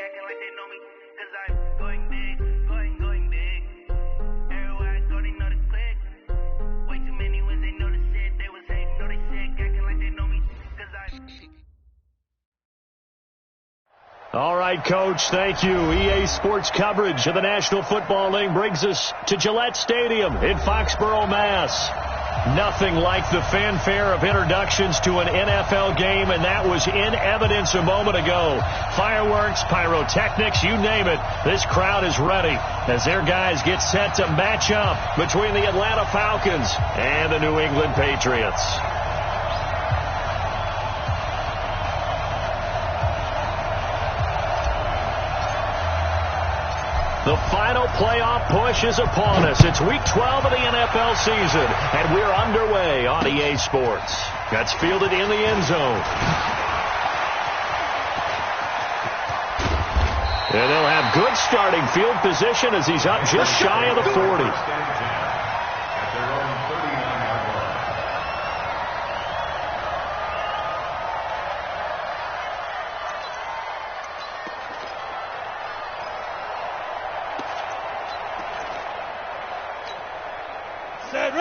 acting like they know me, 'cause I'm going big, going big. Everywhere I go, they know the click. Way too many wins, they know the shit. They was hating, know they sick, acting like they know me, 'cause I'm... All right, Coach, thank you. EA Sports coverage of the National Football League brings us to Gillette Stadium in Foxborough, Mass. Nothing like the fanfare of introductions to an NFL game, and that was in evidence a moment ago. Fireworks, pyrotechnics, you name it. This crowd is ready as their guys get set to match up between the Atlanta Falcons and the New England Patriots. The final playoff push is upon us. It's Week 12 of the NFL season, and we're underway on EA Sports. That's fielded in the end zone. And they'll have good starting field position as he's up just shy of the 40.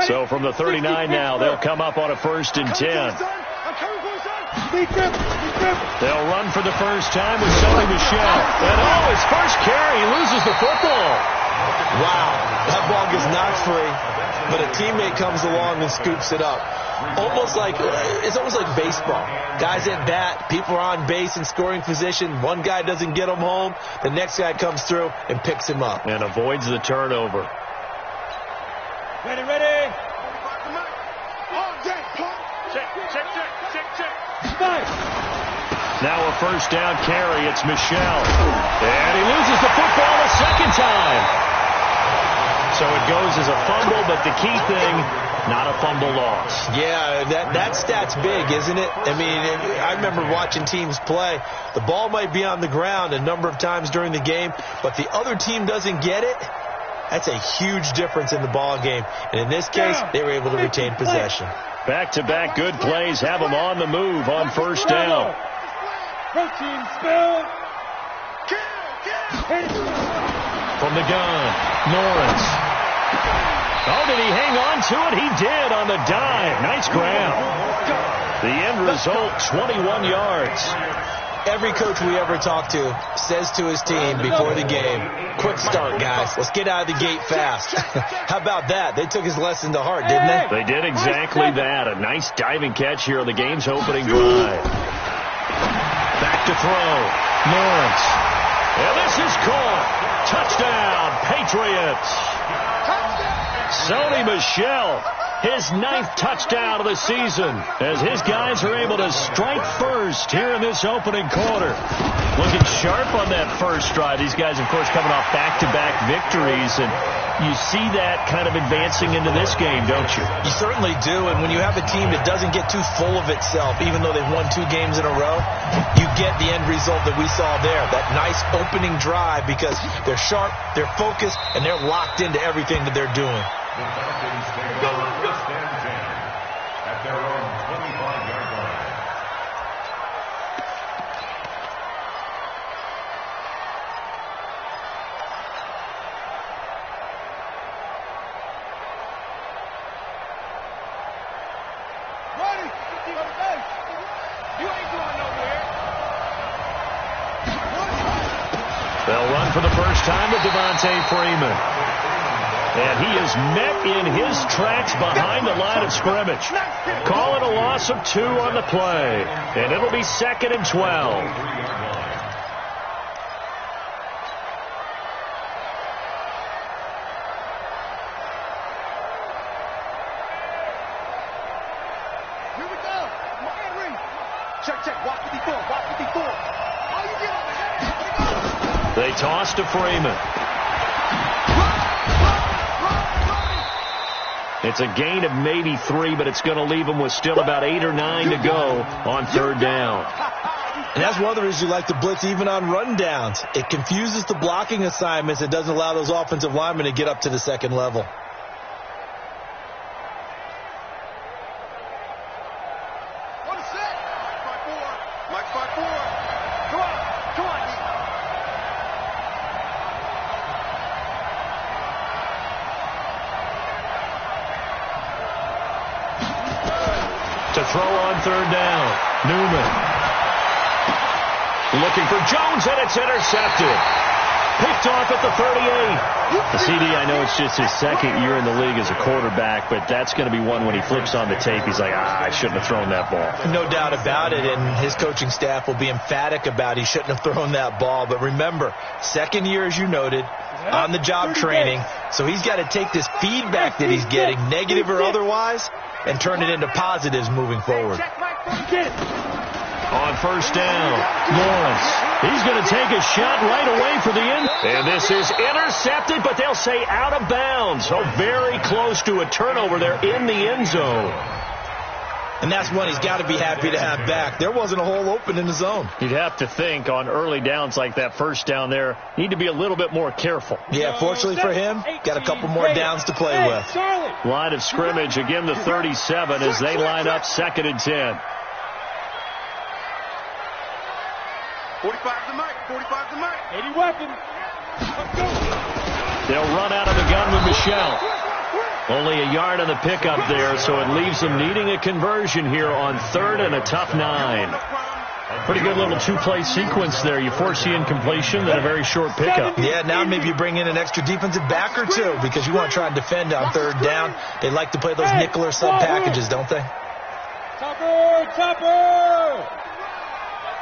So from the 39 now, they'll come up on a 1st and 10. They'll run for the first time with Sony Michel. And his first carry, he loses the football. Wow, that ball gets knocked free, but a teammate comes along and scoops it up. It's almost like baseball. Guys at bat, people are on base in scoring position. One guy doesn't get him home. The next guy comes through and picks him up. And avoids the turnover. Ready. Check. Now a first down carry. It's Michel. And he loses the football a second time. So it goes as a fumble, but the key thing, not a fumble loss. Yeah, that stat's big, isn't it? I mean, I remember watching teams play. The ball might be on the ground a number of times during the game, but the other team doesn't get it. That's a huge difference in the ball game. And in this case, they were able to retain possession. Back-to-back good plays have them on the move on first down. Protein spill. From the gun, Lawrence. Oh, did he hang on to it? He did on the dive. Nice grab. The end result, 21 yards. Every coach we ever talk to says to his team before the game, quick start, guys. Let's get out of the gate fast. How about that? They took his lesson to heart, didn't they? They did exactly that. A nice diving catch here on the game's opening drive. Back to throw. Lawrence. And this is caught. Touchdown, Patriots. Sony Michel, his 9th touchdown of the season, as his guys are able to strike first here in this opening quarter. Looking sharp on that first drive. These guys, of course, coming off back-to-back victories, and you see that kind of advancing into this game, don't you? You certainly do, and when you have a team that doesn't get too full of itself, even though they've won 2 games in a row, you get the end result that we saw there, that nice opening drive, because they're sharp, they're focused, and they're locked into everything that they're doing. The Falcons take over first and 10 at their own 25-yard line. Ready. You ain't going nowhere. They'll run for the first time with Devontae Freeman. And he is met in his tracks behind the line of scrimmage. Calling a loss of 2 on the play. And it'll be 2nd and 12. Here we go. Henry. Check. Watch 54. Oh, you get over there. They toss to Freeman. It's a gain of maybe 3, but it's going to leave them with still about 8 or 9 to go on 3rd down. And that's one of the reasons you like to blitz even on run downs. It confuses the blocking assignments. It doesn't allow those offensive linemen to get up to the second level. throw on third down. Newman. Looking for Jones, and it's intercepted. Picked off at the 38. The CD, I know it's just his second year in the league as a quarterback, but that's going to be one when he flips on the tape. He's like, I shouldn't have thrown that ball. No doubt about it, and his coaching staff will be emphatic about he shouldn't have thrown that ball. But remember, second year, as you noted, on-the-job training, so he's got to take this feedback that he's getting, negative or otherwise, and turn it into positives moving forward. On first down, Lawrence. He's going to take a shot right away for the end. And this is intercepted, but they'll say out of bounds. So very close to a turnover there in the end zone. And that's one he's got to be happy to have back. There wasn't a hole open in the zone. You'd have to think on early downs like that first down there, need to be a little bit more careful. Yeah, fortunately for him, got a couple more downs to play with. Line of scrimmage, again the 37 as they line up 2nd and 10. 45 to Mike. 45 to Mike. 80 weapons. They'll run out of the gun with Michelle. Only a yard on the pickup there, so it leaves them needing a conversion here on 3rd and a tough 9. Pretty good little two-play sequence there. You force the incompletion, then a very short pickup. Yeah, now maybe you bring in an extra defensive back or two because you want to try and defend on 3rd down. They like to play those nickel or sub packages, don't they? Chopper!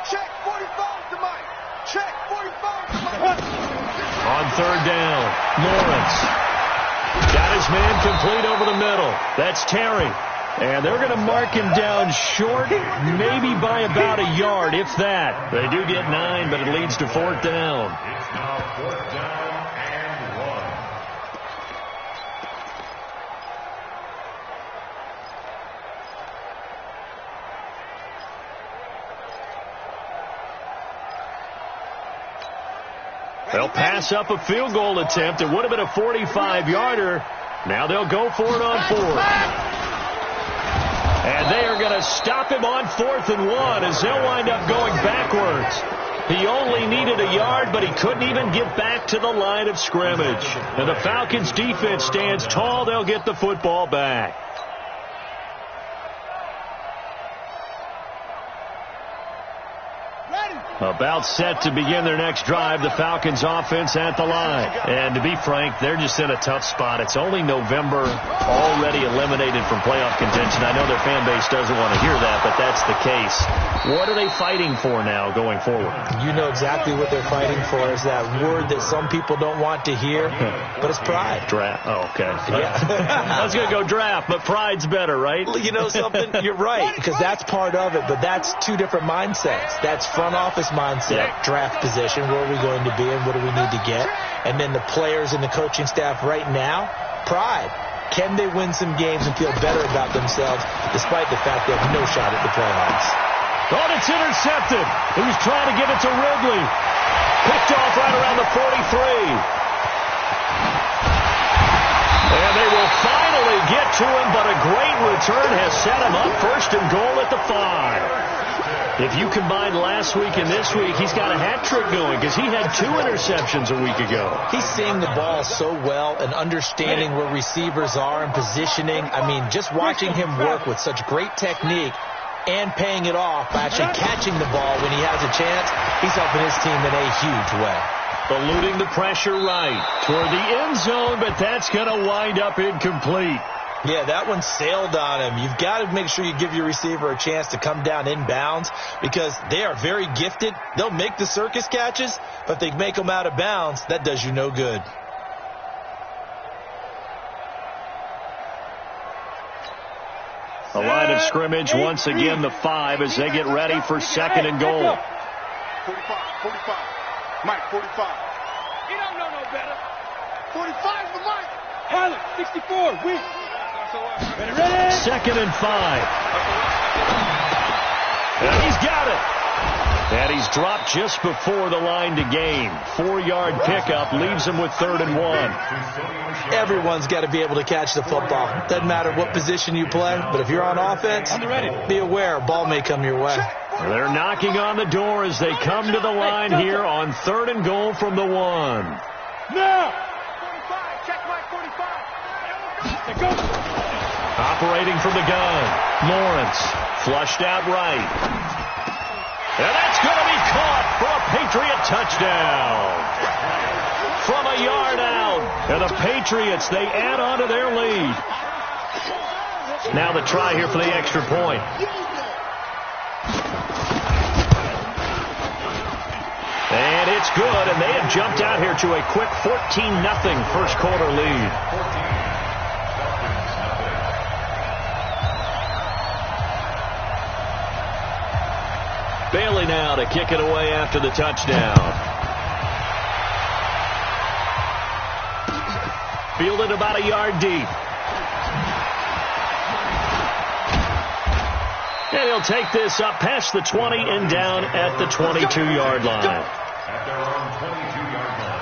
Check 45 to Mike. Check 45 to Mike. On 3rd down, Lawrence. Got his man complete over the middle. That's Terry. And they're going to mark him down short, maybe by about a yard, if that. They do get 9, but it leads to 4th down. It's now 4th down and 1. They'll pass up a field goal attempt. It would have been a 45-yarder. Now they'll go for it on 4th. And they are going to stop him on 4th and 1 as they'll wind up going backwards. He only needed a yard, but he couldn't even get back to the line of scrimmage. And the Falcons' defense stands tall. They'll get the football back. About set to begin their next drive, the Falcons offense at the line. And to be frank, they're just in a tough spot. It's only November, already eliminated from playoff contention. I know their fan base doesn't want to hear that, but that's the case. What are they fighting for now going forward? You know exactly what they're fighting for is that word that some people don't want to hear, but it's pride. Draft. Oh, okay. Yeah. I was going to go draft, but pride's better, right? You know something? You're right, because that's part of it, but that's two different mindsets. That's front office mindset, draft position, where are we going to be and what do we need to get? And then the players and the coaching staff right now, pride. Can they win some games and feel better about themselves despite the fact they have no shot at the playoffs? Oh, it's intercepted. He was trying to give it to Ridley. Picked off right around the 43. And they will finally get to him, but a great return has set him up 1st and goal at the 5. If you combine last week and this week, he's got a hat trick going because he had 2 interceptions a week ago. He's seeing the ball so well and understanding where receivers are and positioning. I mean, just watching him work with such great technique and paying it off by actually catching the ball when he has a chance, he's helping his team in a huge way. Eluding the pressure right toward the end zone, but that's going to wind up incomplete. Yeah, that one sailed on him. You've got to make sure you give your receiver a chance to come down inbounds because they are very gifted. They'll make the circus catches, but if they make them out of bounds, that does you no good. A line of scrimmage once again, the 5 as they get ready for 2nd and goal. 45. Mike, 45. You don't know no better. 45 for Mike. Pilot, 64, weak. 2nd and 5. And he's got it. And he's dropped just before the line to gain. 4-yard pickup leaves him with 3rd and 1. Everyone's got to be able to catch the football. Doesn't matter what position you play, but if you're on offense, be aware a ball may come your way. They're knocking on the door as they come to the line here on 3rd and goal from the 1. Now! 45. Check Mike, 45. Let's go. Operating from the gun, Lawrence. Flushed out right. And that's going to be caught for a Patriot touchdown. From a yard out. And the Patriots, they add on to their lead. Now the try here for the extra point. And it's good, and they have jumped out here to a quick 14-0 first quarter lead. Bailey now to kick it away after the touchdown. Fielded about a yard deep. And he'll take this up past the 20 and down at the 22-yard line. At their own 22-yard line.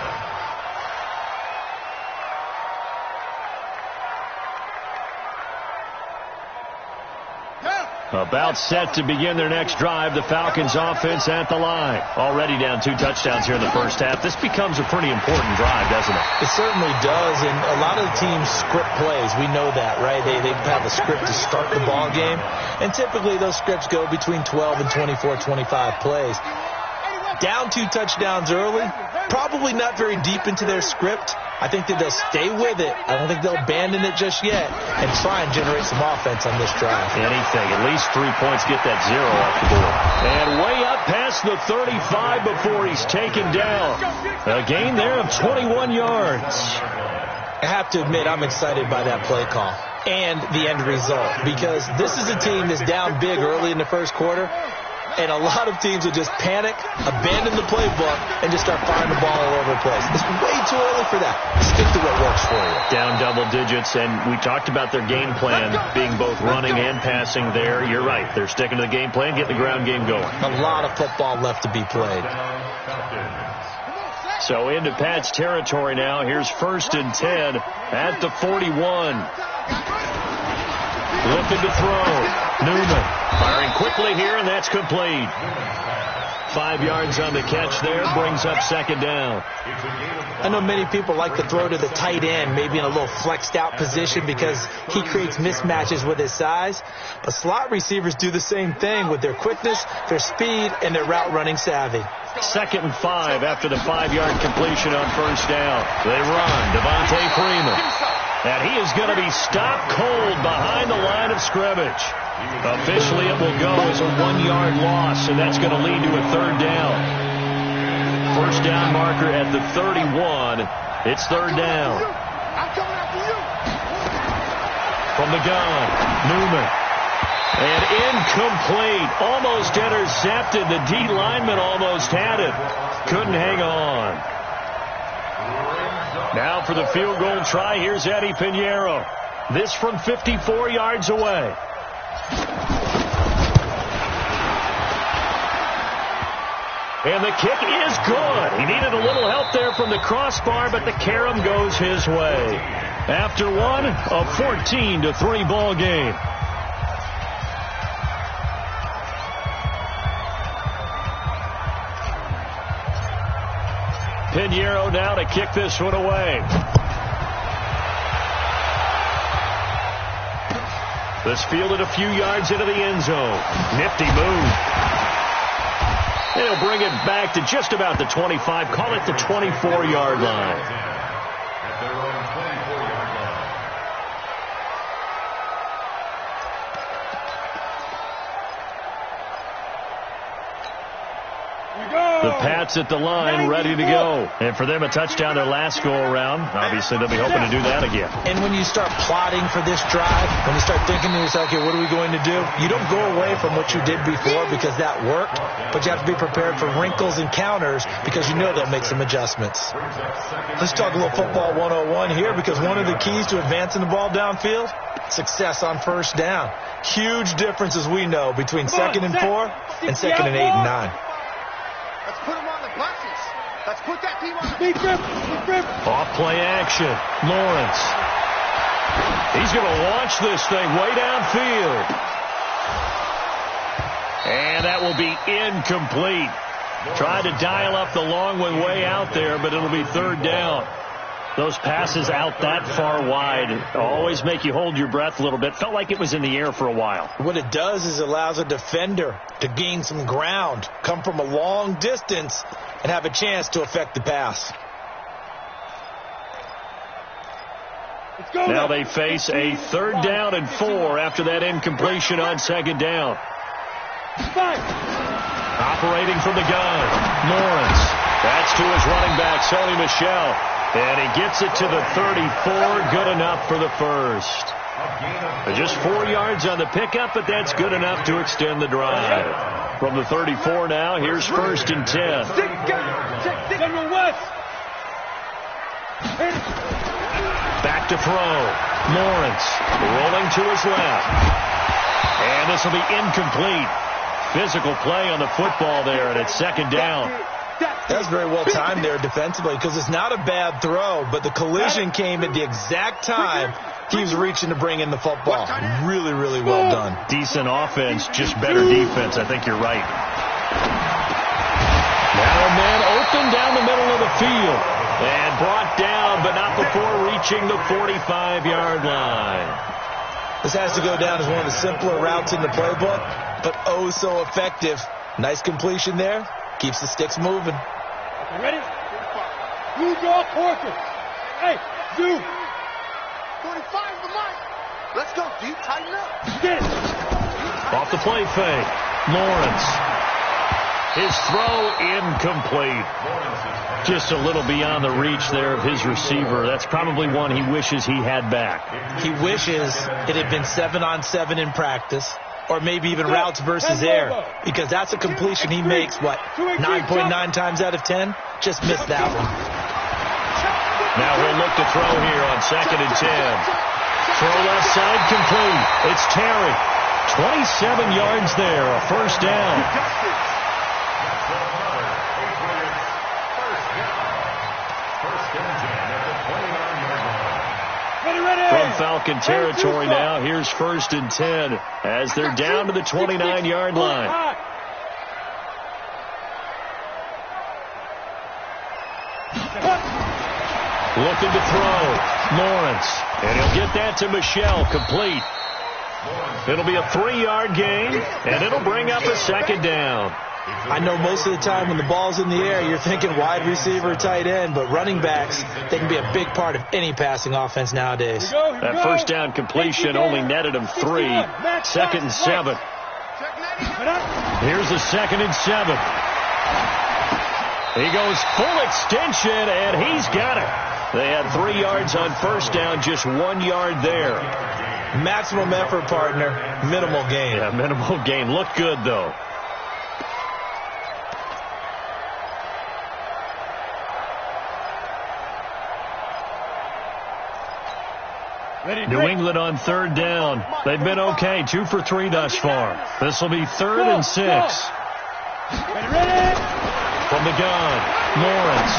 About set to begin their next drive. The Falcons offense at the line. Already down 2 touchdowns here in the first half. This becomes a pretty important drive, doesn't it? It certainly does, and a lot of the teams script plays. We know that, right? They have a script to start the ball game, and typically those scripts go between 12 and 24, 25 plays. Down 2 touchdowns early, probably not very deep into their script. I think that they'll stay with it. I don't think they'll abandon it just yet and try and generate some offense on this drive. Anything. At least 3 points. Get that 0 off the board. And way up past the 35 before he's taken down. A gain there of 21 yards. I have to admit, I'm excited by that play call and the end result, because this is a team that's down big early in the first quarter. And a lot of teams will just panic, abandon the playbook, and just start firing the ball all over the place. It's way too early for that. Stick to what works for you. Down double digits, and we talked about their game plan being both running and passing there. You're right. They're sticking to the game plan, getting the ground game going. A lot of football left to be played. So into Pat's territory now. Here's 1st and 10 at the 41. Looking to throw. Newman firing quickly here, and that's complete. 5 yards on the catch there, brings up 2nd down. I know many people like to throw to the tight end, maybe in a little flexed out position because he creates mismatches with his size. But slot receivers do the same thing with their quickness, their speed, and their route running savvy. 2nd and 5 after the 5-yard completion on 1st down. They run. Devontae Freeman. And he is going to be stopped cold behind the line of scrimmage. Officially, it will go as a 1-yard loss, and that's going to lead to a 3rd down. 1st down marker at the 31. It's 3rd down. From the gun, Newman. And incomplete. Almost intercepted. The D lineman almost had it. Couldn't hang on. Now for the field goal try, here's Eddie Pinheiro. This from 54 yards away. And the kick is good. He needed a little help there from the crossbar, but the carom goes his way. After one, a 14-3 ball game. Pinheiro now to kick this one away. This fielded a few yards into the end zone. Nifty move. They'll bring it back to just about the 25. Call it the 24-yard line. At their own 24-yard line. The Pats at the line, ready to go. And for them, a touchdown their last go-around. Obviously, they'll be hoping to do that again. And when you start plotting for this drive, when you start thinking to yourself, okay, what are we going to do? You don't go away from what you did before because that worked, but you have to be prepared for wrinkles and counters because you know they'll make some adjustments. Let's talk a little football 101 here, because one of the keys to advancing the ball downfield, success on 1st down. Huge difference, as we know, between 2nd and 4 and 2nd and 8 and 9. Let's put him on the boxes. Let's put that team on the Off play action. Lawrence. He's going to launch this thing way downfield. And that will be incomplete. Tried to dial up the long one way out there, but it'll be 3rd down. Those passes out that far wide always make you hold your breath a little bit. Felt like it was in the air for a while. What it does is it allows a defender to gain some ground, come from a long distance, and have a chance to affect the pass. Now they face a 3rd down and 4 after that incompletion on 2nd down. Operating from the gun, Lawrence. That's to his running back, Sony Michel. And he gets it to the 34. Good enough for the first. Just 4 yards on the pickup, but that's good enough to extend the drive. From the 34 now, here's 1st and 10. Back to throw. Lawrence rolling to his left. And this will be incomplete. Physical play on the football there, and it's 2nd down. That's very well timed there defensively because it's not a bad throw, but the collision came at the exact time he was reaching to bring in the football. Really, really well done. Decent offense, just better defense. I think you're right. Now a man open down the middle of the field and brought down, but not before reaching the 45-yard line. This has to go down as one of the simpler routes in the playbook, but oh so effective. Nice completion there. Keeps the sticks moving. Okay, ready? Use your torture. Hey, Zoom. 45 the mark. Let's go, dude. Tighten up. Get it. Off the play fake. Lawrence. His throw incomplete. Just a little beyond the reach there of his receiver. That's probably one he wishes he had back. He wishes it had been 7-on-7 in practice. Or maybe even routes versus air, because that's a completion he makes, 9.9 times out of 10? Just missed that one. Now he'll look to throw here on 2nd and 10. Throw left side complete. It's Terry. 27 yards there, a 1st down. From Falcon territory now, here's 1st and 10 as they're down to the 29-yard line. Looking to throw. Lawrence. And he'll get that to Michel, complete. It'll be a 3-yard gain, and it'll bring up a 2nd down. I know most of the time when the ball's in the air, you're thinking wide receiver, tight end, but running backs, they can be a big part of any passing offense nowadays. That 1st down completion only netted him 3. 2nd and 7. Here's a 2nd and 7. He goes full extension, and he's got it. They had 3 yards on 1st down, just 1 yard there. Maximum effort, partner. Minimal gain. Yeah, minimal gain. Looked good, though. New England on 3rd down. They've been okay, 2 for 3 thus far. This will be 3rd and 6. From the gun, Lawrence.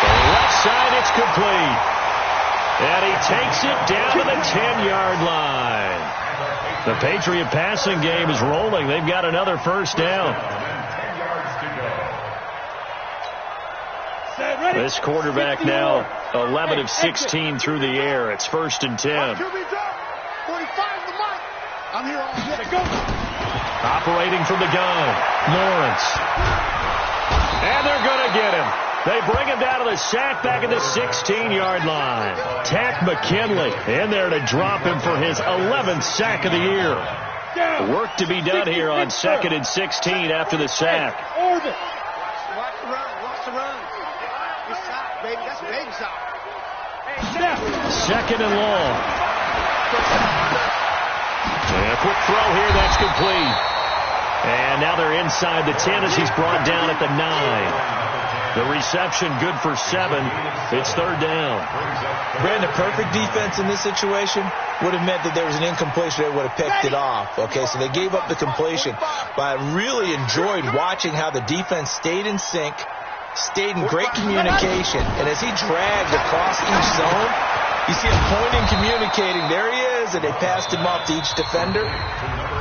The left side, it's complete. And he takes it down to the 10-yard line. The Patriot passing game is rolling. They've got another 1st down. This quarterback now 11 of 16 through the air. It's 1st and 10. 45 the mark. I'm here all day. Go. Operating from the gun, Lawrence. And they're going to get him. They bring him down to the sack back at the 16-yard line. Tack McKinley in there to drop him for his 11th sack of the year. Work to be done here on 2nd and 16 after the sack. Watch the run. Watch the run. Good shot, baby. That's a big shot. 2nd and long. And a quick throw here. That's complete. And now they're inside the 10 as he's brought down at the 9. The reception good for 7. It's 3rd down. Brandon, perfect defense in this situation would have meant that there was an incompletion. They would have picked it off. Okay, so they gave up the completion. But I really enjoyed watching how the defense stayed in sync, stayed in great communication. And as he dragged across each zone, you see him pointing, communicating. There he is, and they passed him off to each defender.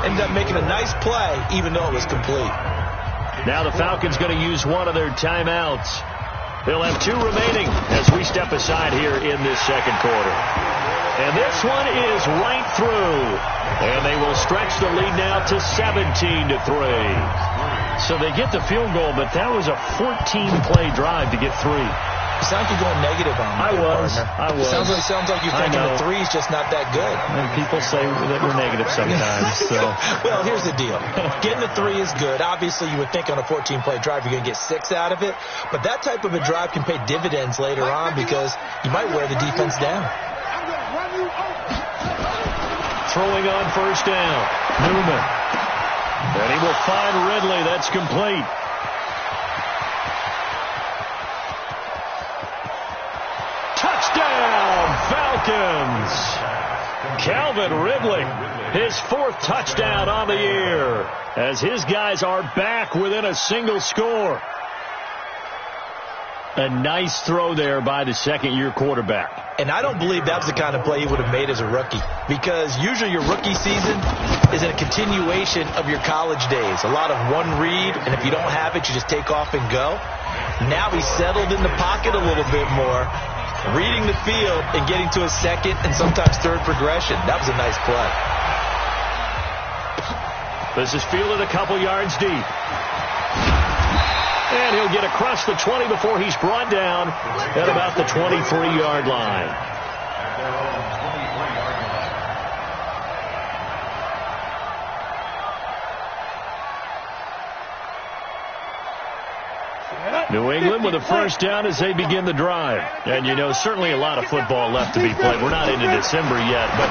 Ended up making a nice play, even though it was complete. Now the Falcons going to use one of their timeouts. He'll have 2 remaining as we step aside here in this second quarter. And this one is right through. And they will stretch the lead now to 17-3. So they get the field goal, but that was a 14-play drive to get 3. You sound like you're going negative on me. I was. Sounds like you're thinking the 3's just not that good. And people say that we're negative sometimes. So. Well, here's the deal. Getting the 3 is good. Obviously, you would think on a 14-play drive you're going to get 6 out of it. But that type of a drive can pay dividends later on because you might wear the defense down. Throwing on first down. Newman. And he will find Ridley. That's complete. Touchdown, Falcons. Calvin Ridley, his 4th touchdown on the year, as his guys are back within a single score. A nice throw there by the second-year quarterback. And I don't believe that was the kind of play he would have made as a rookie, because usually your rookie season is a continuation of your college days. A lot of one read, and if you don't have it, you just take off and go. Now he's settled in the pocket a little bit more, reading the field and getting to a second and sometimes third progression. That was a nice play. This is fielded a couple yards deep. And he'll get across the 20 before he's brought down at about the 23-yard line. New England with a first down as they begin the drive. And, you know, certainly a lot of football left to be played. We're not into December yet, but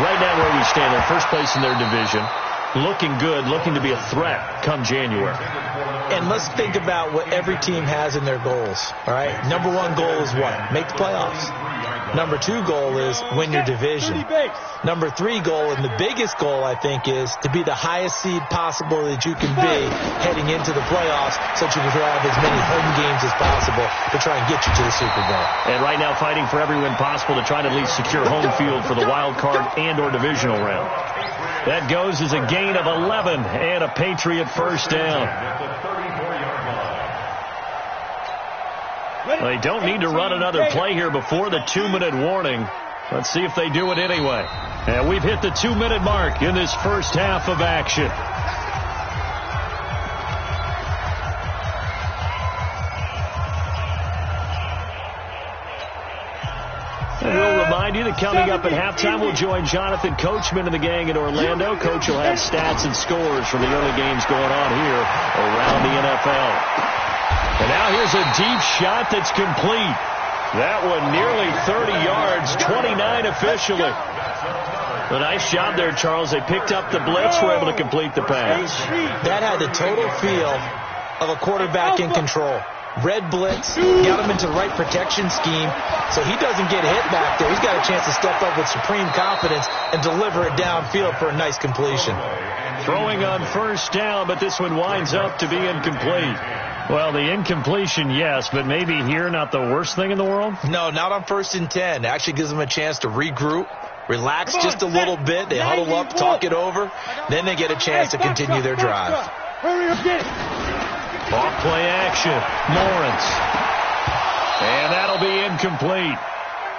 right now where we stand, they're first place in their division. Looking good, looking to be a threat come January. And let's think about what every team has in their goals, all right? Number 1 goal is what? Make the playoffs. Number 2 goal is win your division. Number 3 goal, and the biggest goal, I think, is to be the highest seed possible that you can be heading into the playoffs so that you can have as many home games as possible to try and get you to the Super Bowl. And right now fighting for every win possible to try to at least secure home field for the wild card and or divisional round. That goes as a gain of 11 and a Patriot first down. They don't need to run another play here before the 2-minute warning. Let's see if they do it anyway. And we've hit the 2-minute mark in this first half of action. And we'll remind you that coming up at halftime, we'll join Jonathan Coachman and the gang in Orlando. Coach will have stats and scores from the early games going on here around the NFL. And now here's a deep shot that's complete. That one nearly 30 yards, 29 officially. A nice job there, Charles. They picked up the blitz, were able to complete the pass. That had the total feel of a quarterback in control. Red blitz, got him into the right protection scheme, so he doesn't get hit back there. He's got a chance to step up with supreme confidence and deliver it downfield for a nice completion. Throwing on first down, but this one winds up to be incomplete. Well, the incompletion, yes, but maybe here not the worst thing in the world? No, not on 1st and 10. It actually gives them a chance to regroup, relax just a little bit. They huddle up, talk it over. Then they get a chance to continue their drive. Hurry up, get it. Off play action, Lawrence. And that'll be incomplete.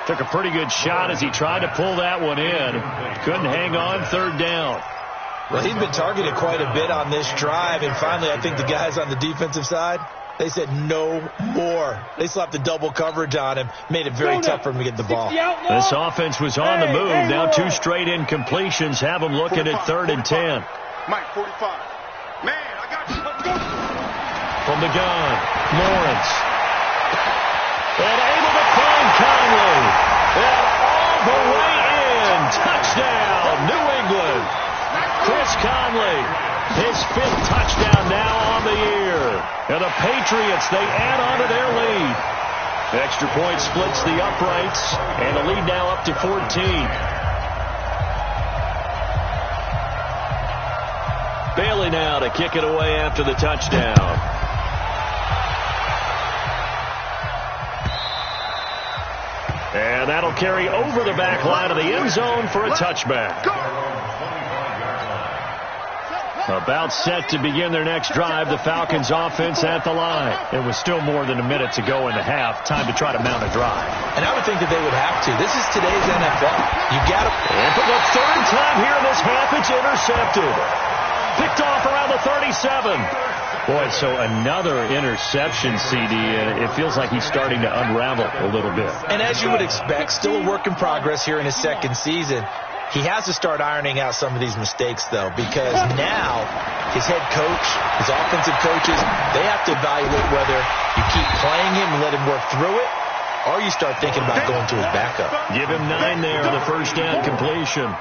Took a pretty good shot as he tried to pull that one in. Couldn't hang on, 3rd down. Well, he's been targeted quite a bit on this drive, and finally I think the guys on the defensive side, they said no more. They slapped the double coverage on him, made it very tough for him to get the ball. This offense was on the move. Now 2 straight incompletions have them looking at 3rd and 10. Mike, 45. Man, I got you. Let's go. From the gun, Lawrence. And able to find Conley. And all the way in. Touchdown, New England. Chris Conley, his 5th touchdown now on the year. And the Patriots, they add on to their lead. Extra point splits the uprights, and the lead now up to 14. Bailey now to kick it away after the touchdown. And that'll carry over the back line of the end zone for a touchback. About set to begin their next drive, the Falcons offense at the line. It was still more than a minute to go in the half. Time to try to mount a drive. And I would think that they would have to. This is today's NFL. You got to. And for the third time here in this half, it's intercepted. Picked off around the 37. Boy, so another interception, CD, and it feels like he's starting to unravel a little bit. And as you would expect, still a work in progress here in his second season. He has to start ironing out some of these mistakes, though, because now his head coach, his offensive coaches, they have to evaluate whether you keep playing him and let him work through it, or you start thinking about going to his backup. Give him 9 there, the first down completion.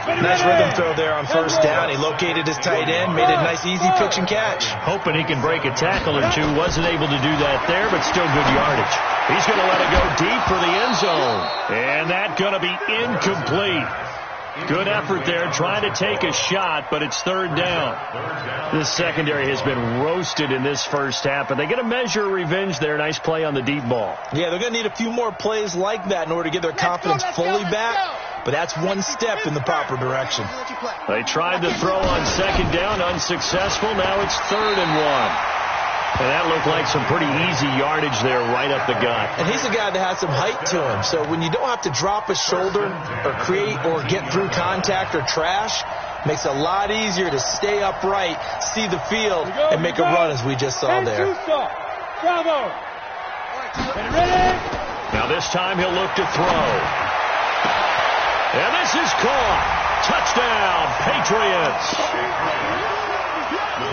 Nice rhythm throw there on first down. He located his tight end, made a nice easy pitch and catch. Hoping he can break a tackle or two. Wasn't able to do that there, but still good yardage. He's going to let it go deep for the end zone. And that's going to be incomplete. Good effort there, trying to take a shot, but it's third down. This secondary has been roasted in this first half, and they get a measure of revenge there. Nice play on the deep ball. Yeah, they're going to need a few more plays like that in order to get their confidence fully back. But that's one step in the proper direction. They tried to throw on second down, unsuccessful. Now it's 3rd and 1. And that looked like some pretty easy yardage there right up the gut. And he's a guy that has some height to him. So when you don't have to drop a shoulder or create or get through contact or trash, makes it a lot easier to stay upright, see the field, and make a run as we just saw there. Bravo. Ready? Now this time he'll look to throw. And this is caught. Touchdown, Patriots.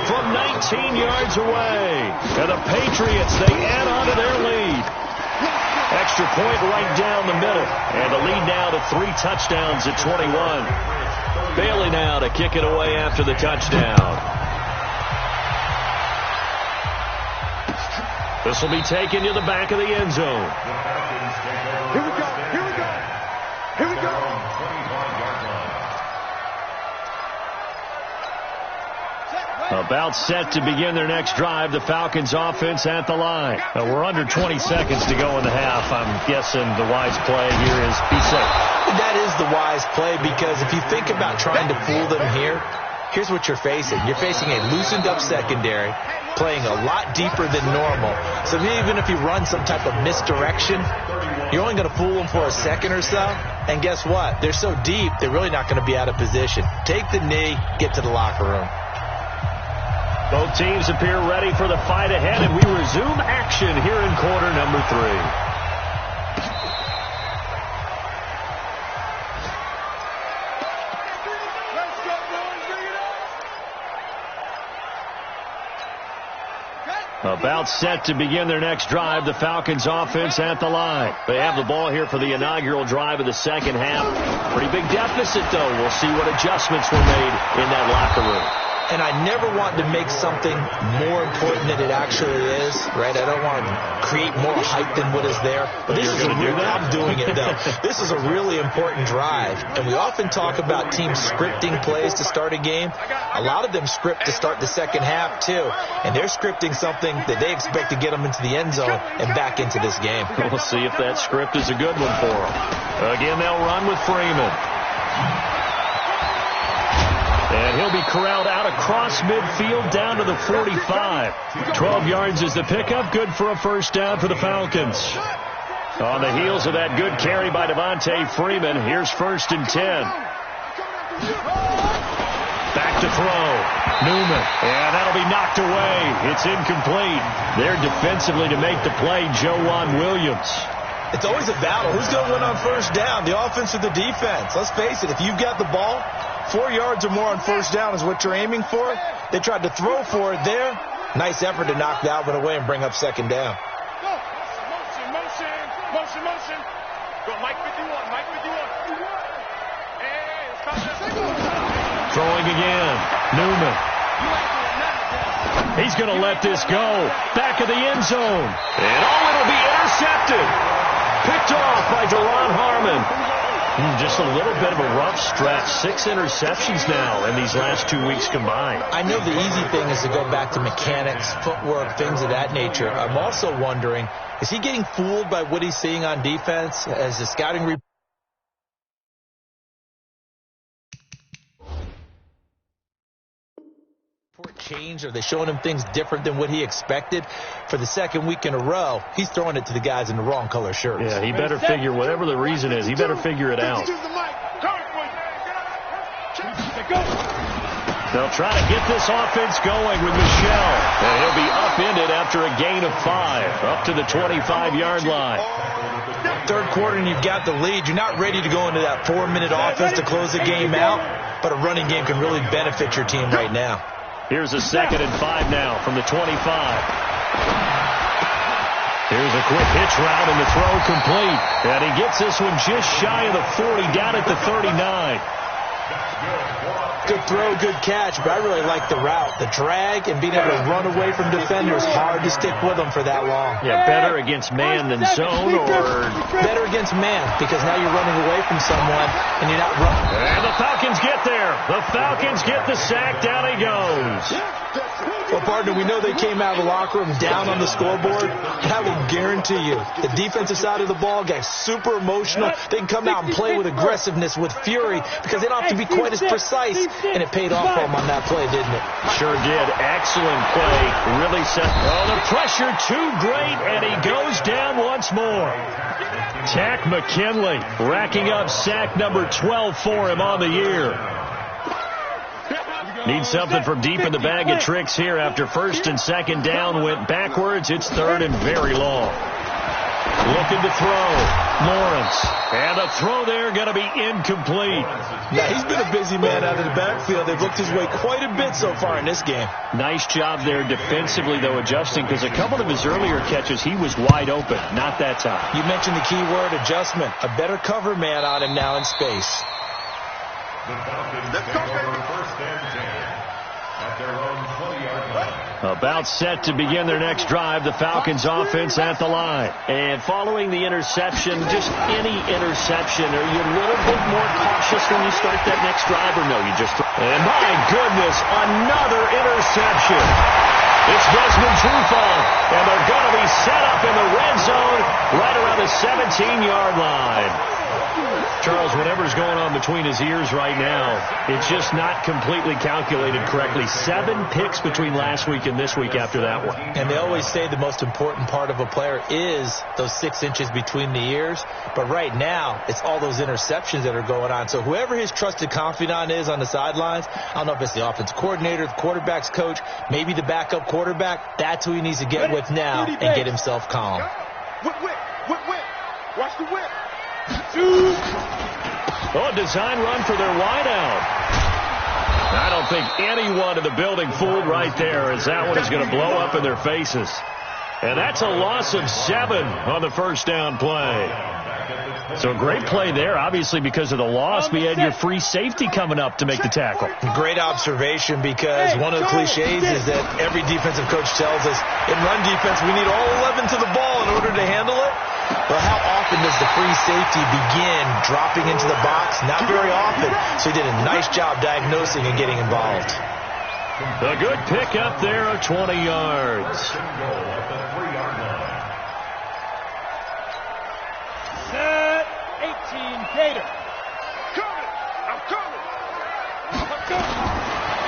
From 19 yards away. And the Patriots, they add on to their lead. Extra point right down the middle. And the lead now to 3 touchdowns at 21. Bailey now to kick it away after the touchdown. This will be taken to the back of the end zone. Here we go. Here we go. Here we go. About set to begin their next drive, the Falcons offense at the line. We're under 20 seconds to go in the half. I'm guessing the wise play here is be safe. That is the wise play, because if you think about trying to fool them here, here's what you're facing. You're facing a loosened up secondary, playing a lot deeper than normal. So even if you run some type of misdirection, you're only going to fool them for a second or so. And guess what? They're so deep, they're really not going to be out of position. Take the knee, get to the locker room. Both teams appear ready for the fight ahead, and we resume action here in quarter number 3. About set to begin their next drive, the Falcons offense at the line. They have the ball here for the inaugural drive of the second half. Pretty big deficit, though. We'll see what adjustments were made in that locker room. And I never want to make something more important than it actually is, right? I don't want to create more hype than what is there. But this is I'm doing it, though. This is a really important drive. And we often talk about teams scripting plays to start a game. A lot of them script to start the second half, too. And they're scripting something that they expect to get them into the end zone and back into this game. We'll see if that script is a good one for them. Again, they'll run with Freeman. And he'll be corralled out across midfield down to the 45. 12 yards is the pickup. Good for a first down for the Falcons. On the heels of that good carry by Devontae Freeman, here's 1st and 10. Back to throw. Newman. And that'll be knocked away. It's incomplete. There defensively to make the play, Joejuan Williams. It's always a battle. Who's going to win on first down, the offense or the defense? Let's face it, if you've got the ball, 4 yards or more on first down is what you're aiming for. They tried to throw for it there. Nice effort to knock that one away and bring up second down. Motion. Go, Mike 51, Mike 51. Throwing again. Newman. He's going to let this go. Back of the end zone. And it'll be intercepted. Picked off by Deron Harmon. Just a little bit of a rough stretch. 6 interceptions now in these last 2 weeks combined. I know the easy thing is to go back to mechanics, footwork, things of that nature. I'm also wondering, is he getting fooled by what he's seeing on defense as the scouting report? changed? Are they showing him things different than what he expected? For the second week in a row, he's throwing it to the guys in the wrong color shirts. Yeah, he better figure, whatever the reason is, he better figure it out. They'll try to get this offense going with Michel. And he'll be upended after a gain of 5, up to the 25-yard line. Third quarter and you've got the lead. You're not ready to go into that 4-minute offense to close the game out, but a running game can really benefit your team right now. Here's a 2nd and 5 now from the 25. Here's a quick hitch route and the throw complete. And he gets this one just shy of the 40, down at the 39. Good throw, good catch, but I really like the route. The drag and being able to run away from defenders, hard to stick with them for that long. Yeah, better against man than zone, or better against man, because now you're running away from someone and you're not running. And the Falcons get there. The Falcons get the sack. Down he goes. Well, partner, we know they came out of the locker room down on the scoreboard. I will guarantee you, the defensive side of the ball got super emotional. They can come out and play with aggressiveness, with fury, because they don't have to be quite as precise. And it paid off for them on that play, didn't it? Sure did. Excellent play. Really set. Oh, the pressure too great, and he goes down once more. Tack McKinley racking up sack number 12 for him on the year. Needs something from deep in the bag of tricks here after 1st and 2nd down went backwards. It's 3rd and very long. Looking to throw. Lawrence. And a throw there going to be incomplete. Now, he's been a busy man out of the backfield. They've looked his way quite a bit so far in this game. Nice job there defensively, though, adjusting, because a couple of his earlier catches, he was wide open. Not that time. You mentioned the key word, adjustment. A better cover man on him now in space. The Falcons take over 1st and 10 at their own 20-yard line. About set to begin their next drive, the Falcons offense at the line. And following the interception, just any interception, are you a little bit more cautious when you start that next drive, or no, you just... And my goodness, another interception. It's Desmond Trufant, and they're going to be set up in the red zone right around the 17-yard line. Charles, whatever's going on between his ears right now, it's just not completely calculated correctly. 7 picks between last week and this week after that one. And they always say the most important part of a player is those 6 inches between the ears. But right now, it's all those interceptions that are going on. So whoever his trusted confidant is on the sidelines, I don't know if it's the offensive coordinator, the quarterback's coach, maybe the backup quarterback, that's who he needs to get with now and get himself calm. Whip. Watch the whip. Oh, a design run for their wideout. I don't think anyone in the building fooled right there, as that one is going to blow up in their faces. And that's a loss of 7 on the 1st down play. So a great play there, obviously because of the loss. We had your free safety coming up to make the tackle. Great observation, because one of the cliches is that every defensive coach tells us in run defense we need all 11 to the ball in order to handle it. Well, how often does the free safety begin dropping into the box? Not very often. So he did a nice job diagnosing and getting involved. A good pick up there of 20 yards. Set 18 Gator. I'm coming.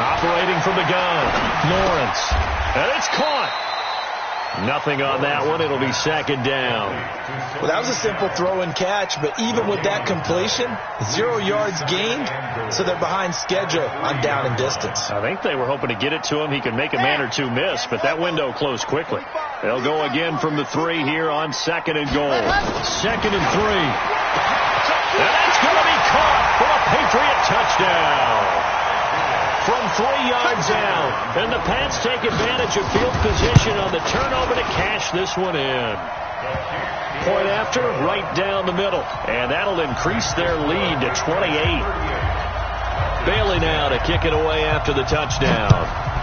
Operating from the gun. Lawrence. And it's caught. Nothing on that one. It'll be 2nd down. Well, that was a simple throw and catch, but even with that completion, 0 yards gained, so they're behind schedule on down and distance. I think they were hoping to get it to him. He could make a man or two miss, but that window closed quickly. They'll go again from the 3 here on 2nd and goal. 2nd and 3. And that's going to be caught for a Patriot touchdown. From 3 yards out. And the Pats take advantage of field position on the turnover to cash this one in. Point after, right down the middle. And that'll increase their lead to 28. Bailey now to kick it away after the touchdown.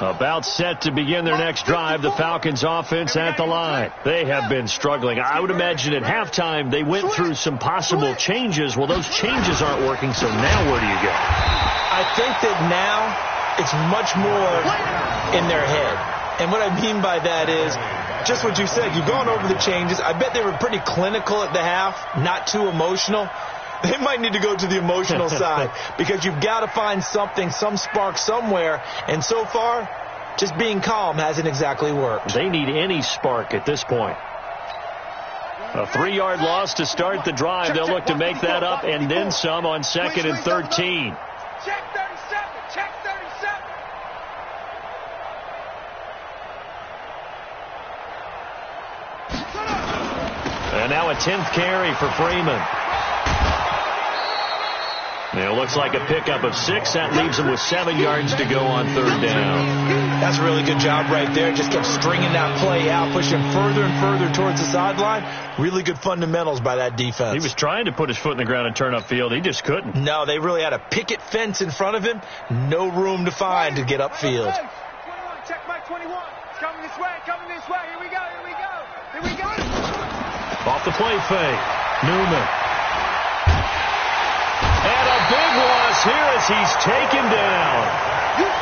About set to begin their next drive, the Falcons offense at the line. They have been struggling. I would imagine at halftime they went through some possible changes. Well, those changes aren't working, so now where do you go? I think that now it's much more in their head. And what I mean by that is just what you said. You've gone over the changes. I bet they were pretty clinical at the half, not too emotional. They might need to go to the emotional side because you've got to find something, some spark somewhere. And so far, just being calm hasn't exactly worked. They need any spark at this point. A 3-yard loss to start the drive. They'll look to make that up and then some on 2nd and 13. Check 37. Check 37. And now a 10th carry for Freeman. It looks like a pickup of 6. That leaves him with 7 yards to go on 3rd down. That's a really good job right there. Just kept stringing that play out, pushing further and further towards the sideline. Really good fundamentals by that defense. He was trying to put his foot in the ground and turn upfield. He just couldn't. No, they really had a picket fence in front of him. No room to find to get upfield. 21, check my 21. It's coming this way, coming this way. Here we go, here we go. Here we go. Off the play fake. Newman. And a big loss here as he's taken down.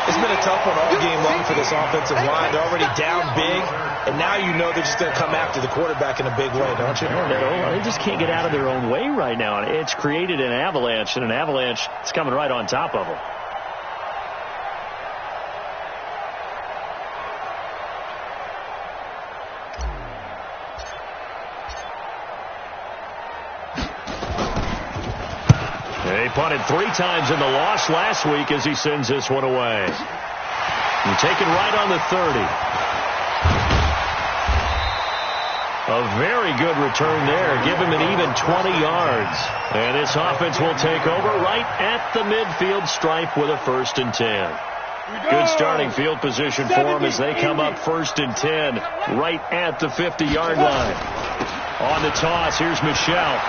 It's been a tough one all game long for this offensive line. They're already down big, and now you know they're just going to come after the quarterback in a big way, don't you? No, they just can't get out of their own way right now. It's created an avalanche, and an avalanche is coming right on top of them. He punted 3 times in the loss last week as he sends this one away. And taken right on the 30. A very good return there. Give him an even 20 yards. And this offense will take over right at the midfield stripe with a 1st and 10. Good starting field position for them as they come up 1st and 10 right at the 50-yard line. On the toss, here's Michelle.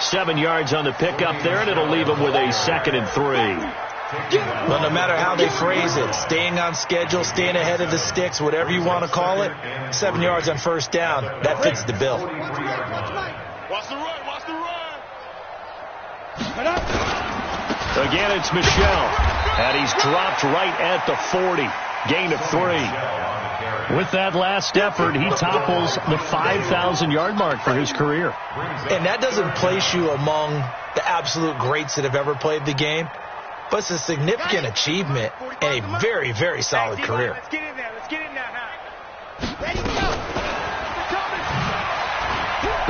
7 yards on the pickup there, and it'll leave him with a 2nd and 3. Well, no matter how they phrase it, staying on schedule, staying ahead of the sticks, whatever you want to call it, 7 yards on 1st down, that fits the bill. Watch the run, watch the run. Again, it's Michelle, and he's dropped right at the 40. Gain of 3. With that last effort, he topples the 5,000-yard mark for his career. And that doesn't place you among the absolute greats that have ever played the game, but it's a significant achievement and a very, very solid career. Let's get in there. Let's get in there, huh? Ready, go.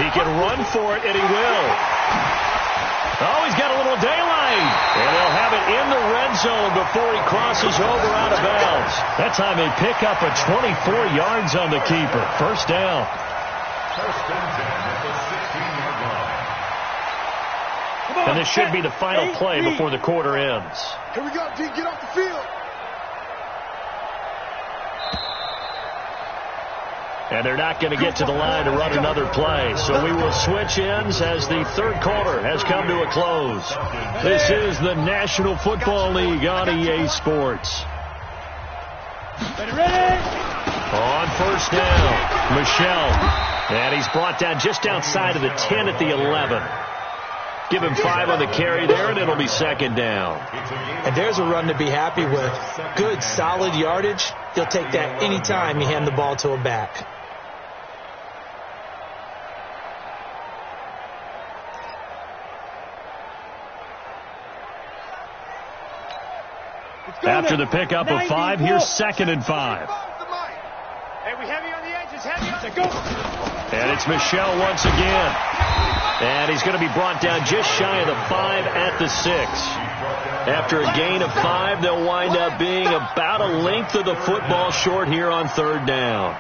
He can run for it, and he will. Oh, he's got a little daylight. And they'll have it in the red zone before he crosses over out of bounds. That time they pick up a 24 yards on the keeper. 1st down. 1st and 10 at the 16-yard line. And this should be the final play before the quarter ends. Here we go, D. Get off the field. And they're not going to get to the line to run another play. So we will switch ends as the 3rd quarter has come to a close. This is the National Football League on EA Sports. Ready? On 1st down, Michelle. And he's brought down just outside of the 10 at the 11. Give him 5 on the carry there, and it'll be 2nd down. And there's a run to be happy with. Good, solid yardage. You'll take that anytime you hand the ball to a back. After the pickup of 5, here's 2nd and 5. Hey, we heavy on the edges, heavy on the go. And it's Michelle once again. And he's going to be brought down just shy of the 5 at the 6. After a gain of 5, they'll wind up being about a length of the football short here on 3rd down.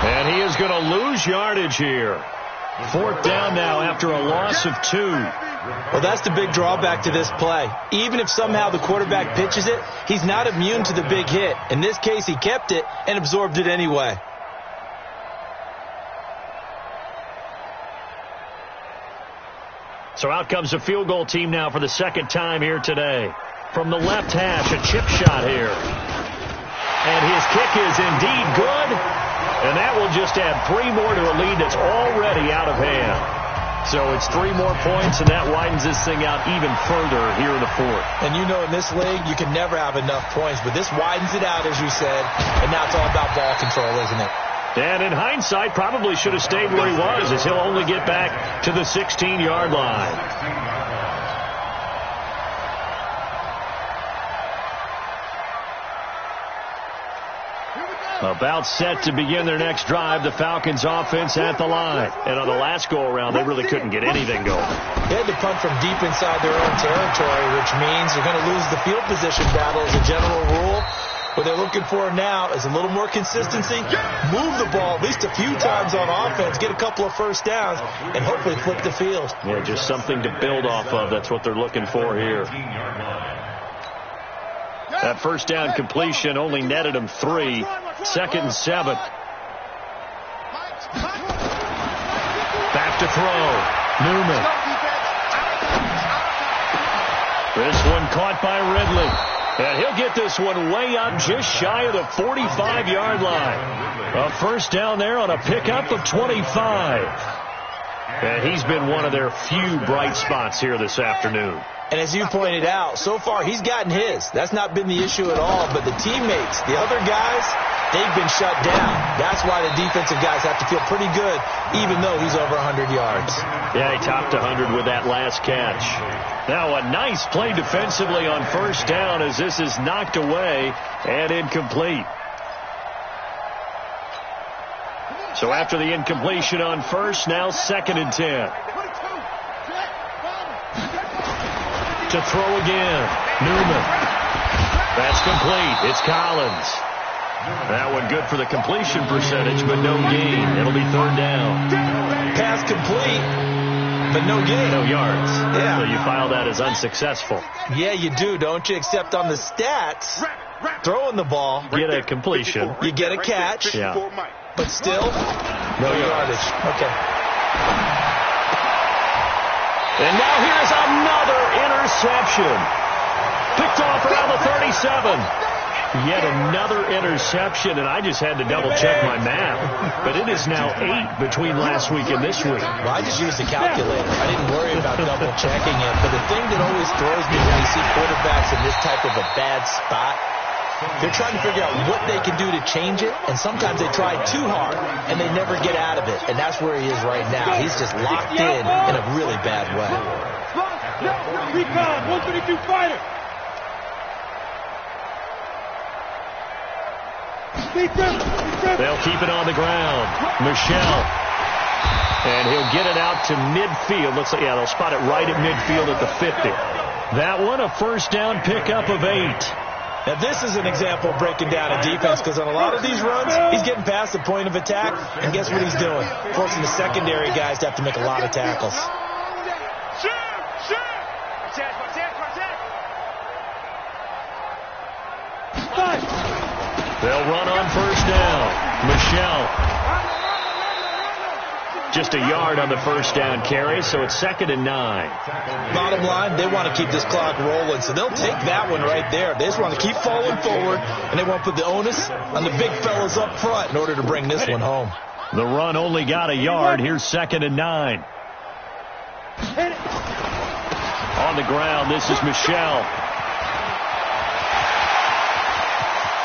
And he is going to lose yardage here. 4th down now after a loss of 2. Well, that's the big drawback to this play. Even if somehow the quarterback pitches it, he's not immune to the big hit. In this case, he kept it and absorbed it anyway. So out comes the field goal team now for the 2nd time here today. From the left hash, a chip shot here. And his kick is indeed good. And that will just add 3 more to a lead that's already out of hand. So it's 3 more points, and that widens this thing out even further here in the 4th. And you know in this league, you can never have enough points. But this widens it out, as you said. And now it's all about ball control, isn't it? And in hindsight, probably should have stayed where he was, as he'll only get back to the 16-yard line. About set to begin their next drive, the Falcons offense at the line. And on the last go-around, they really couldn't get anything going. They had to punt from deep inside their own territory, which means they're going to lose the field position battle as a general rule. What they're looking for now is a little more consistency, move the ball at least a few times on offense, get a couple of first downs, and hopefully flip the field. Yeah, just something to build off of. That's what they're looking for here. That first down completion only netted him 3. 2nd and 7. Back to throw. Newman. This one caught by Ridley. And he'll get this one way up just shy of the 45-yard line. A first down there on a pickup of 25. And he's been one of their few bright spots here this afternoon. And as you pointed out, so far he's gotten his. That's not been the issue at all. But the teammates, the other guys, they've been shut down. That's why the defensive guys have to feel pretty good, even though he's over 100 yards. Yeah, he topped 100 with that last catch. Now a nice play defensively on first down as this is knocked away and incomplete. So after the incompletion on first, now 2nd and 10. To throw again. Newman. That's complete. It's Collins. That one good for the completion percentage, but no gain. It'll be 3rd down. Pass complete, but no gain. No yards. Yeah. So you file that as unsuccessful. Yeah, you do, don't you? Except on the stats, throwing the ball. Get a completion. You get a catch. Yeah. But still, no yardage. Okay. And now here's another interception. Picked off around the 37. Yet another interception, and I just had to double-check my math. But it is now 8 between last week and this week. Well, I just used a calculator. I didn't worry about double-checking it. But the thing that always throws me when you see quarterbacks in this type of a bad spot, they're trying to figure out what they can do to change it, and sometimes they try too hard, and they never get out of it. And that's where he is right now. He's just locked in a really bad way. Recon, 132 fighter. They'll keep it on the ground. Michelle. And he'll get it out to midfield. Looks like, yeah, they'll spot it right at midfield at the 50. That one, a first down pickup of 8. Now, this is an example of breaking down a defense, because on a lot of these runs, he's getting past the point of attack, and guess what he's doing? Forcing the secondary guys to have to make a lot of tackles. They'll run on first down. Michelle. Just a yard on the first down carry, so it's 2nd and 9. Bottom line, they want to keep this clock rolling, so they'll take that one right there. They just want to keep falling forward, and they want to put the onus on the big fellas up front in order to bring this one home. The run only got a yard. Here's 2nd and 9. On the ground, this is Michelle.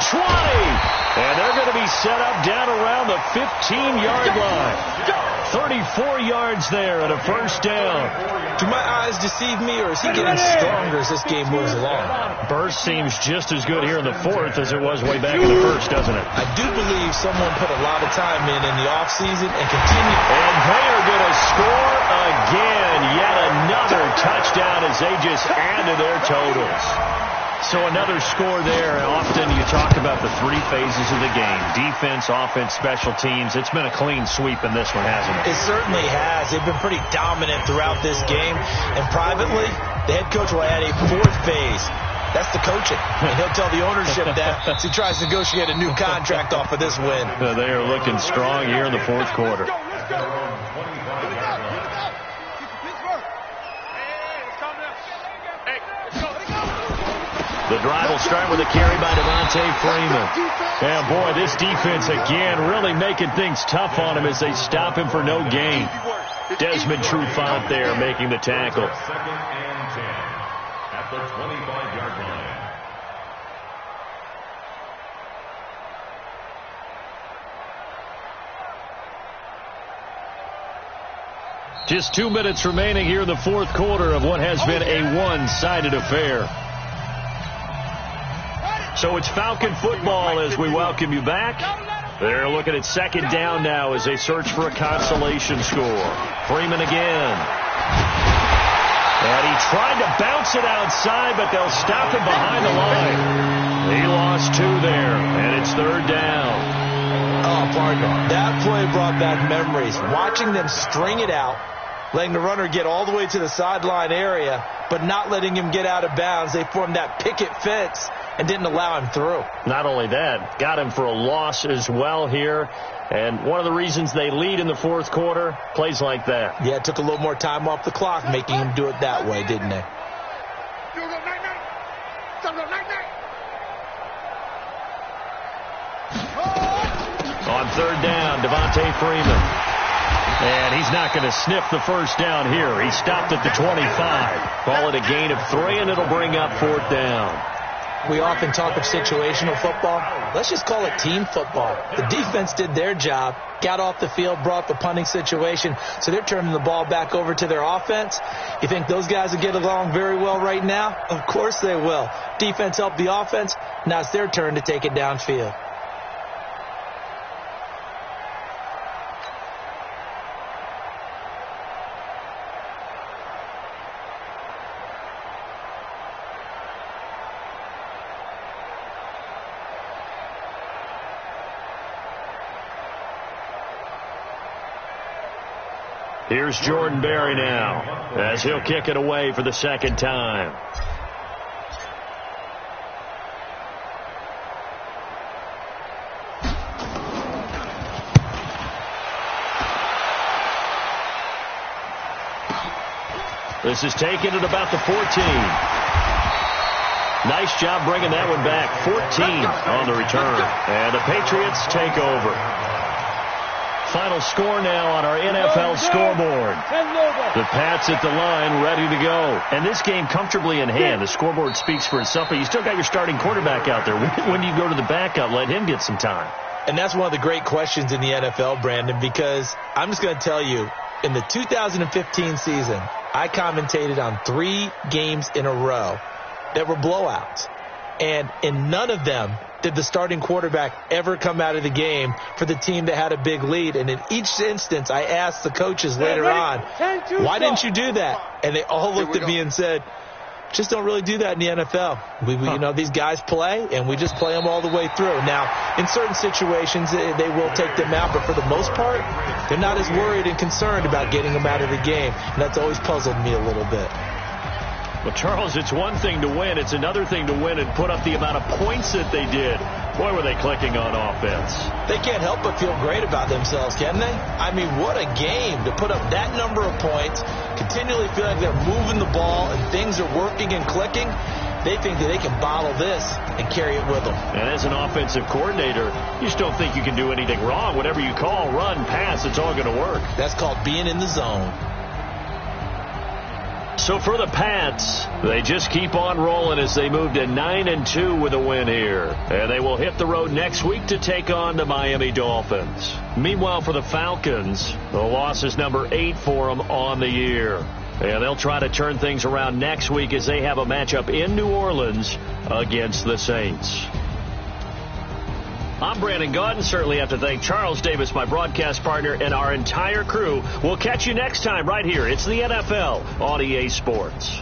20! And they're going to be set up down around the 15-yard line. 34 yards there at a first down. Do my eyes deceive me, or is he getting stronger as this game moves along? Burst seems just as good here in the 4th as it was way back in the 1st, doesn't it? I do believe someone put a lot of time in the offseason and continue. And they are going to score again. Yet another touchdown as they just add to their totals. So another score there. Often you talk about the three phases of the game: defense, offense, special teams. It's been a clean sweep in this one, hasn't it? It certainly has. They've been pretty dominant throughout this game. And privately, the head coach will add a fourth phase. That's the coaching. And he'll tell the ownership that as he tries to negotiate a new contract off of this win. They are looking strong here in the fourth quarter. The drive will start with a carry by Devontae Freeman. And boy, this defense again really making things tough on him as they stop him for no gain. Desmond Trufant there making the tackle. Second and 10 at the 25-yard line. Just 2 minutes remaining here in the fourth quarter of what has been a one-sided affair. So it's Falcon football as we welcome you back. They're looking at second down now as they search for a consolation score. Freeman again. And he tried to bounce it outside, but they'll stop him behind the line. He lost 2 there, and it's third down. Oh, pardon. That play brought back memories. Watching them string it out, letting the runner get all the way to the sideline area, but not letting him get out of bounds. They formed that picket fence and didn't allow him through. Not only that, got him for a loss as well here. And one of the reasons they lead in the fourth quarter, plays like that. Yeah, it took a little more time off the clock, making him do it that way, didn't they? On third down, Devontae Freeman. And he's not going to sniff the first down here. He stopped at the 25. Call it a gain of 3, and it'll bring up fourth down. We often talk of situational football. Let's just call it team football. The defense did their job, got off the field, brought the punting situation, so they're turning the ball back over to their offense. You think those guys will get along very well right now? Of course they will. Defense helped the offense. Now it's their turn to take it downfield. Here's Jordan Berry now as he'll kick it away for the second time. This is taken at about the 14. Nice job bringing that one back. 14 on the return. And the Patriots take over. Final score now on our NFL scoreboard. The Pats at the line, ready to go. And this game comfortably in hand. The scoreboard speaks for itself, but you still got your starting quarterback out there. When do you go to the backup? Let him get some time. And that's one of the great questions in the NFL, Brandon, because I'm just going to tell you, in the 2015 season, I commentated on 3 games in a row that were blowouts. And in none of them did the starting quarterback ever come out of the game for the team that had a big lead. And in each instance, I asked the coaches later on, why didn't you do that? And they all looked at me and said, just don't really do that in the NFL. You know, these guys play, and we just play them all the way through. Now, in certain situations, they will take them out, but for the most part, they're not as worried and concerned about getting them out of the game. And that's always puzzled me a little bit. Well, Charles, it's one thing to win. It's another thing to win and put up the amount of points that they did. Boy, were they clicking on offense. They can't help but feel great about themselves, can they? I mean, what a game to put up that number of points, continually feel like they're moving the ball and things are working and clicking. They think that they can bottle this and carry it with them. And as an offensive coordinator, you just don't think you can do anything wrong. Whatever you call, run, pass, it's all going to work. That's called being in the zone. So for the Pats, they just keep on rolling as they move to 9-2 with a win here. And they will hit the road next week to take on the Miami Dolphins. Meanwhile, for the Falcons, the loss is number 8 for them on the year. And they'll try to turn things around next week as they have a matchup in New Orleans against the Saints. I'm Brandon Gaudin. Certainly have to thank Charles Davis, my broadcast partner, and our entire crew. We'll catch you next time right here. It's the NFL on EA Sports.